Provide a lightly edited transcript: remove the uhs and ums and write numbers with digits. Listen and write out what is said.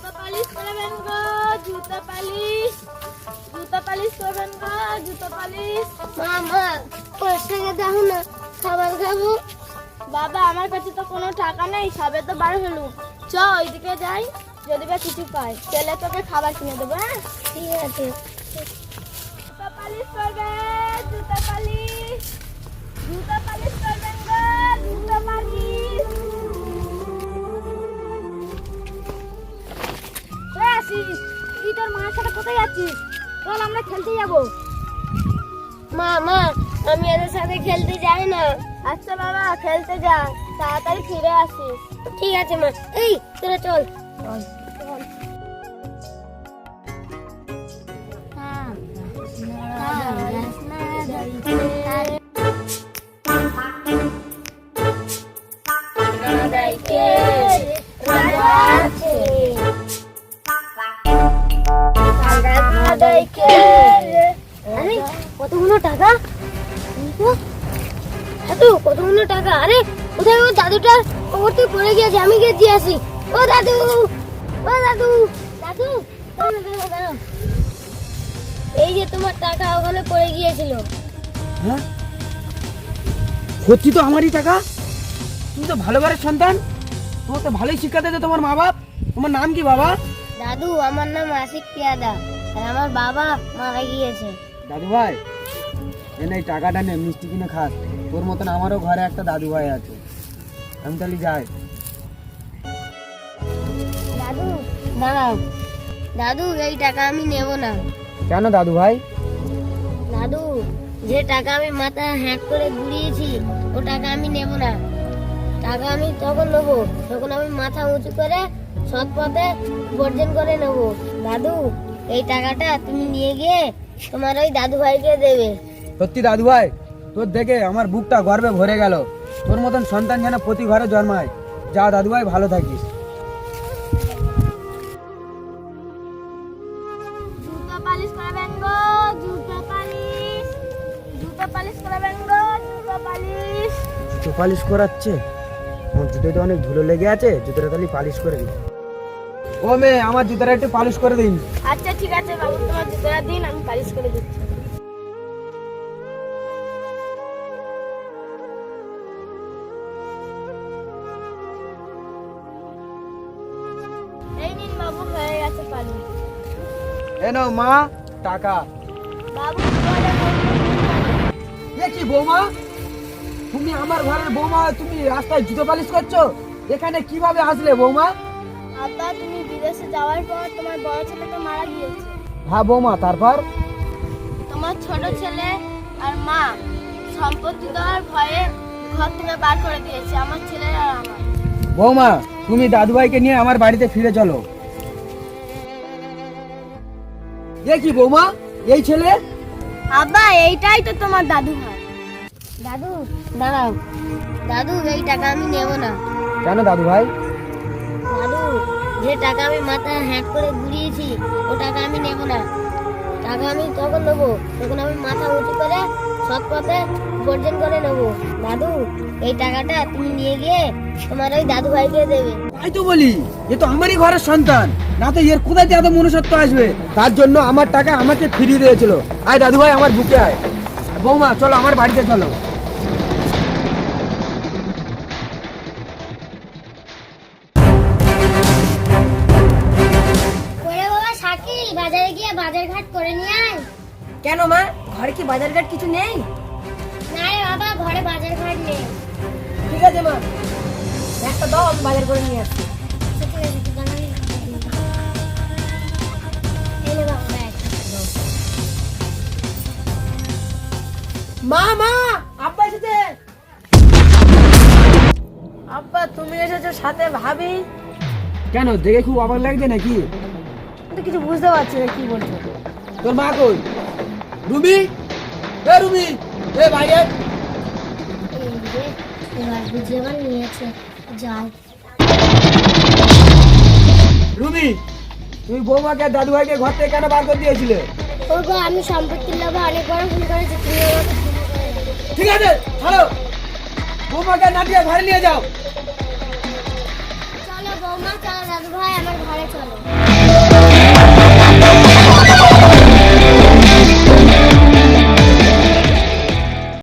জুতো পালিশ করবেন গো, জুতো পালিশ, জুতো পালিশ করবেন গো, জুতো পালিশ। মামা পয়সা দাও না, খাবার খাবো। বাবা আমার কাছে তো কোনো টাকা নেই, সবে তো বার হলুম। চ ওইদিকে যাই, যদি বা কিছু পাই তাহলে তোকে খাবার কিনে দেবো। হ্যাঁ ঠিক আছে। জুতো পালিশ করবে, জুতো পালিশ, জুতো পালিশ করবেন গো, জুতো পালিশ। আসিস তুই তোর মার সাথে কোথায় যাচ্ছিস? চল আমরা খেলতে যাবো। মামা আমি এদের সাথে খেলতে যাই না। আচ্ছা বাবা খেলতে যা, তাড়াতাড়ি ফিরে আসিস। ঠিক আছে মা, এই তোরা চল। আরে কতগুলো টাকা, কতগুলো টাকা। আরে কোথায় ওই দাদুটার ওপরতে পড়ে গিয়েছে, আমি গিয়ে দিয়ে আসি। ও দাদু, ও দাদু, দাদু দাঁড়াও, দাঁড়াও, দাঁড়াও। এই যে তোমার টাকা ওখানে পড়ে গিয়েছিল। হ্যাঁ সত্যি তো আমারই টাকা। তুমি তো ভালো ঘরের সন্তান, তোমার তো ভালোই শিক্ষা দিতে তোমার মা বাপ। তোমার নাম কি বাবা? দাদু আমার নাম আশিক পিয়াদা, আর আমার বাবা মারা গিয়েছে। দাদু ভাই এই টাকাটা নে, মিষ্টি কিনে খাস। তোর মতন আমারও ঘরে একটা দাদু ভাই আছে। আমি তাহলে যাই। দাদু দাঁড়াও, দাদু এই টাকা আমি নেব না। কেন দাদু ভাই? দাদু যে টাকা আমি মাথা হ্যাক করে ঘুরিয়েছি, ও টাকা আমি নেব না। টাকা আমি তখন নেবো যখন আমি মাথা উঁচু করে সৎ পথে উপার্জন করে নেব। দাদু এই টাকাটা তুমি নিয়ে গিয়ে তোমার ওই দাদু ভাইকে দেবে। সত্যি দাদু ভাই, তোর দেখে আমার বুকটা গর্বে ভরে গেল। তোর মতন সন্তান যেন প্রতি ঘরে জন্মায়। যা দাদু ভাই, ভালো থাকিস। জুতো পালিশ করবেন গো, জুতো পালিশ, জুতো পালিশ করবেন গো, জুতো পালিশ। জুতো পালিশ করাচ্ছে? আমার জুতোতে অনেক ধুলো লেগে আছে, জুতোটা তাহলে পালিশ করে দিই। ও মেয়ে, আমার জুতোটা একটু পালিশ করে দিন। আচ্ছা ঠিক আছে বাবু, তোমার জুতোটা দিন, আমি পালিশ করে দিচ্ছি। এই নিন বাবু, হয়ে গেছে পালিশ। এ নাও মা টাকা। বাবু ঘরে এ কি বৌমা, তুমি আমার ঘরের বৌমা, তুমি রাস্তায় জুতো পালিশ করছো? এখানে কিভাবে আসলে বৌমা? আব্বা তুমি বিদেশে যাওয়ার পর তোমার বড় ছেলে তো মারা গিয়েছে। হ্যাঁ বৌমা, তারপর? তোমার ছোট ছেলে আর মা সম্পত্তি দেওয়ার ভয়ে ঘর থেকে বার করে দিয়েছে আমার ছেলে আর আমার। বৌমা তুমি দাদু ভাইকে নিয়ে আমার বাড়িতে ফিরে চলো। এ কি বৌমা, এই ছেলে? আব্বা এইটাই তো তোমার দাদু ভাই। দাদু দাঁড়াও, দাদু এই টাকা আমি নেব না। কেন দাদু ভাই? দাদু যে টাকা আমি মাথা হ্যাক করে ঘুরিয়েছি, ও টাকা আমি নেব না। টাকা আমি তখন নেবো যখন আমি মাথা উঁচু করে সৎ পথে উপার্জন করে নেবো। দাদু এই টাকাটা তুমি নিয়ে গিয়ে তোমার ওই দাদু ভাইকে দেবে। তাই তো বলি, এ তো আমারই ঘরের সন্তান, না তো এর কোথায় এত মনুষ্যত্ব আসবে? তার জন্য আমার টাকা আমাকে ফিরিয়ে দিয়েছিল। আয় দাদু ভাই, আমার বুকে আয়। বৌমা চলো আমার বাড়িতে চলো। ওরে বাবা সাকি, বাজারে গিয়ে বাজার ঘাট করে নিয়ে আয়। কেন মা, ঘরে কি বাজার ঘাট কিছু নেই? না রে বাবা, ঘরে বাজার ঘাট নেই। ঠিক আছে মা, একটা দাও, আমি বাজার করে নিয়ে আসছি। আচ্ছা, ঠিক আছে, তুই দাঁড়া, এই নে বাবা ব্যাগ। মা মা, আব্বা এসেছে। আব্বা তুমি এসেছো, সাথে ভাবি। কেন, দেখে খুব অবাক লাগছে নাকি? আমি তো কিছু বুঝতে পারছি না কি বলছো। তোর মা কই? রুমি, এ রুমি, এ বাইরে। এই যে এবার বুঝে আবার নিয়েছে, যাও। রুমি, তুমি বৌমাকে আর দাদু ভাইকে ঘর থেকে কেন বার করে দিয়েছিলে? ওগো আমি সম্পত্তির লোভে অনেক বড় ভুল করেছি, তুমি আমাকে ক্ষমা করে দাও। ঠিক আছে ছাড়ো, বৌমাকে নাটিয়ে ঘরে নিয়ে যাও। চলো বৌমা, চলো দাদু ভাই, আমার ঘরে চলো।